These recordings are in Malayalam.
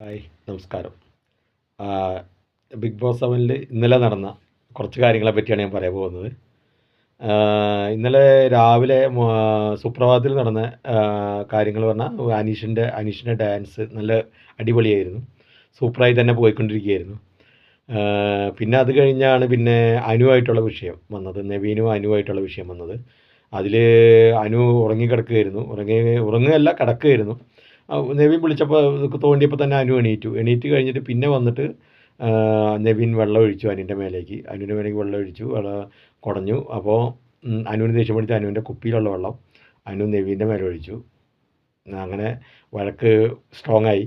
ഹായ്, നമസ്കാരം. ആഹ്, ബിഗ് ബോസ് 7 ഇന്നലെ നടന്ന കുറച്ച് കാര്യങ്ങളെ പറ്റിയാണ് ഞാൻ പറയാൻ പോകുന്നത്. ഇന്നലെ രാവിലെ സുപ്രഭാതത്തിൽ നടന്ന കാര്യങ്ങൾ പറഞ്ഞാൽ അനീഷിൻ്റെ ഡാൻസ് നല്ല അടിപൊളിയായിരുന്നു. സൂപ്പറായി തന്നെ പോയിക്കൊണ്ടിരിക്കുകയായിരുന്നു. പിന്നെ അത് കഴിഞ്ഞാണ് പിന്നെ അനുവായിട്ടുള്ള വിഷയം വന്നത്. നവീനും അനുവായിട്ടുള്ള വിഷയം വന്നത്. അതിൽ അനു ഉറങ്ങിക്കിടക്കുകയായിരുന്നു. ഉറങ്ങുകയല്ല, കിടക്കുകയായിരുന്നു. നവീൻ വിളിച്ചപ്പോൾ തോണ്ടിയപ്പോൾ തന്നെ അനു എണീറ്റ് കഴിഞ്ഞിട്ട് പിന്നെ വന്നിട്ട് നവീൻ വെള്ളം ഒഴിച്ചു അനുവിൻ്റെ മേലേക്ക്. അനുവിൻ്റെ മേലേക്ക് വെള്ളം ഒഴിച്ചു, വെള്ളം കുടഞ്ഞു. അപ്പോൾ അനുവിന് ദേഷ്യം പിടിച്ച് അനുവിൻ്റെ കുപ്പിയിലുള്ള വെള്ളം അനു നവീൻ്റെ മേലെ ഒഴിച്ചു. അങ്ങനെ വഴക്ക് സ്ട്രോങ് ആയി.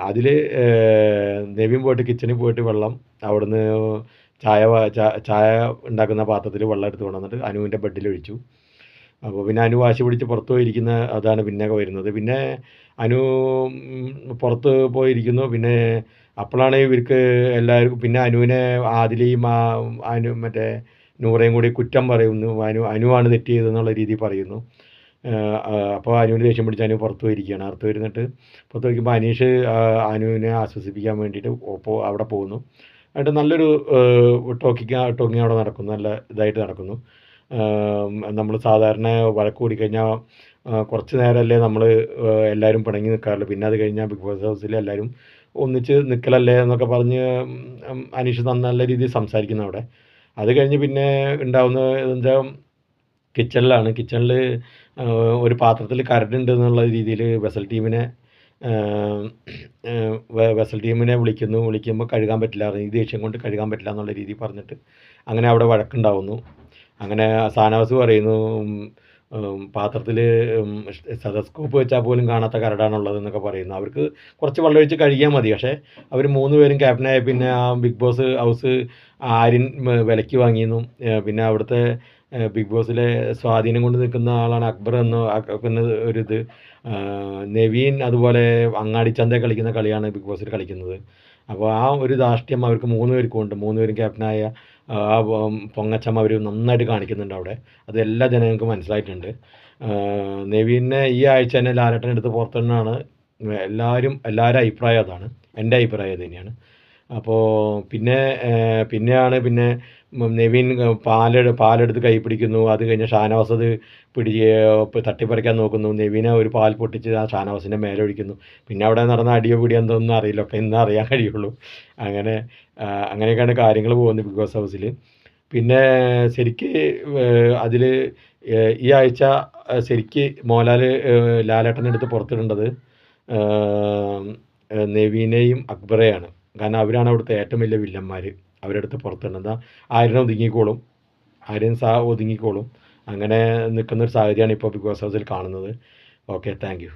അതിൽ നവീൻ പോയിട്ട് കിച്ചണിൽ പോയിട്ട് വെള്ളം അവിടുന്ന് ചായ ഉണ്ടാക്കുന്ന പാത്രത്തിൽ വെള്ളം എടുത്ത് കൊണ്ടുവന്നിട്ട് അനുവിൻ്റെ ബെഡിൽ ഒഴിച്ചു. അപ്പോൾ പിന്നെ അനു വാശി പിടിച്ച് പുറത്ത് പോയിരിക്കുന്ന അതാണ് പിന്നെ വരുന്നത്. പിന്നെ അനു പുറത്ത് പോയിരിക്കുന്നു. പിന്നെ അപ്പോഴാണ് ഇവർക്ക് എല്ലാവർക്കും പിന്നെ അനുവിനെ ആദിലയും മറ്റേ നൂറയും കൂടി കുറ്റം പറയുന്നു. അനുവാണ് തെറ്റ് ചെയ്തതെന്നുള്ള രീതിയിൽ പറയുന്നു. അപ്പോൾ അനുവിന് ദേഷ്യം പിടിച്ച് അനു പുറത്ത് പോയിരിക്കുകയാണ്. പുറത്ത് വരുന്നിട്ട് പുറത്ത് വയ്ക്കുമ്പോൾ അനീഷ് അനുവിനെ ആശ്വസിപ്പിക്കാൻ വേണ്ടിയിട്ട് അവിടെ പോകുന്നു. എന്നിട്ട് നല്ലൊരു ടോക്കിങ് അവിടെ നടക്കുന്നു. നല്ല ഇതായിട്ട് നടക്കുന്നു. നമ്മൾ സാധാരണ വഴക്ക് കൂടിക്കഴിഞ്ഞാൽ കുറച്ച് നേരമല്ലേ നമ്മൾ എല്ലാവരും പിണങ്ങി നിൽക്കാറുള്ളൂ. പിന്നെ അത് കഴിഞ്ഞാൽ ബിഗ് ബോസ് ഹൗസിൽ എല്ലാവരും ഒന്നിച്ച് നിൽക്കലല്ലേ എന്നൊക്കെ പറഞ്ഞ് അനീഷ് നല്ല രീതിയിൽ സംസാരിക്കുന്നു അവിടെ. അത് കഴിഞ്ഞ് പിന്നെ ഉണ്ടാവുന്ന എന്താ കിച്ചണിൽ ഒരു പാത്രത്തിൽ കരടുണ്ട് എന്നുള്ള രീതിയിൽ വെസൽ ടീമിനെ വിളിക്കുമ്പോൾ കഴുകാൻ പറ്റില്ല, ഈ ദേഷ്യം കൊണ്ട് കഴുകാൻ പറ്റില്ല എന്നുള്ള രീതിയിൽ പറഞ്ഞിട്ട് അങ്ങനെ അവിടെ വഴക്കുണ്ടാവുന്നു. അങ്ങനെ ഷാനവാസ് പറയുന്നു പാത്രത്തിൽ സ്റ്റെതസ്കോപ്പ് വെച്ചാൽ പോലും കാണാത്ത കരടാണുള്ളത് എന്നൊക്കെ പറയുന്നു. അവർക്ക് കുറച്ച് വെള്ളമൊഴിച്ച് കഴുകിയാൽ മതി. പക്ഷേ അവർ 3 പേരും ക്യാപ്റ്റനായ പിന്നെ ആ ബിഗ് ബോസ് ഹൗസ് ആര്യൻ വിലയ്ക്ക് വാങ്ങിയിരുന്നു. പിന്നെ അവിടുത്തെ ബിഗ് ബോസിലെ സ്വാധീനം കൊണ്ട് നിൽക്കുന്ന ആളാണ് അക്ബർ എന്ന ഒരിത്. നവീൻ അതുപോലെ അങ്ങാടിച്ചന്ത കളിക്കുന്ന കളിയാണ് ബിഗ് ബോസിൽ കളിക്കുന്നത്. അപ്പോൾ ആ ഒരു ധാർഷ്ട്യം അവർക്ക് 3 പേർക്കും ഉണ്ട്. 3 പേരും ക്യാപ്റ്റനായ ആ പൊങ്ങച്ചം അവർ നന്നായിട്ട് കാണിക്കുന്നുണ്ട് അവിടെ. അത് എല്ലാ ജനങ്ങൾക്കും മനസ്സിലായിട്ടുണ്ട്. നവീനെ ഈ ആഴ്ച തന്നെ ലാലേട്ടൻ എടുത്ത് പുറത്തുനിന്നാണ് എല്ലാവരും അഭിപ്രായം അതാണ്. എൻ്റെ അഭിപ്രായം അത് തന്നെയാണ്. അപ്പോൾ പിന്നെ നവീൻ പാലെടുത്ത് കൈ പിടിക്കുന്നു. അത് കഴിഞ്ഞ് ഷാനവാസ് അത് തട്ടിപ്പറിക്കാൻ നോക്കുന്നു. നവീനെ ഒരു പാൽ പൊട്ടിച്ച് ആ ഷാനവാസിൻ്റെ മേലെ ഒഴിക്കുന്നു. പിന്നെ അവിടെ നടന്ന അടിയോ പിടിയോ എന്തൊന്നും അറിയില്ല, ഒക്കെ ഇന്ന് അറിയാൻ കഴിയുള്ളൂ. അങ്ങനെയൊക്കെയാണ് കാര്യങ്ങൾ പോകുന്നത് ബിഗ് ബോസ് ഹൗസിൽ. പിന്നെ ശരിക്ക് അതിൽ ഈ ആഴ്ച ശരിക്ക് മോഹൻലാൽ ലാലേട്ടനെടുത്ത് പുറത്തിടേണ്ടത് നവീനെയും അക്ബറെയാണ്. കാരണം അവരാണ് അവിടുത്തെ ഏറ്റവും വലിയ വില്ലന്മാർ. അവരെടുത്ത് പുറത്തിടേണ്ടത്. ആര്യൻ ഒതുങ്ങിക്കോളും. അങ്ങനെ നിൽക്കുന്നൊരു സാഹചര്യമാണ് ഇപ്പോൾ ബിഗ് ബോസ് ഹൗസിൽ കാണുന്നത്. Okay, thank you.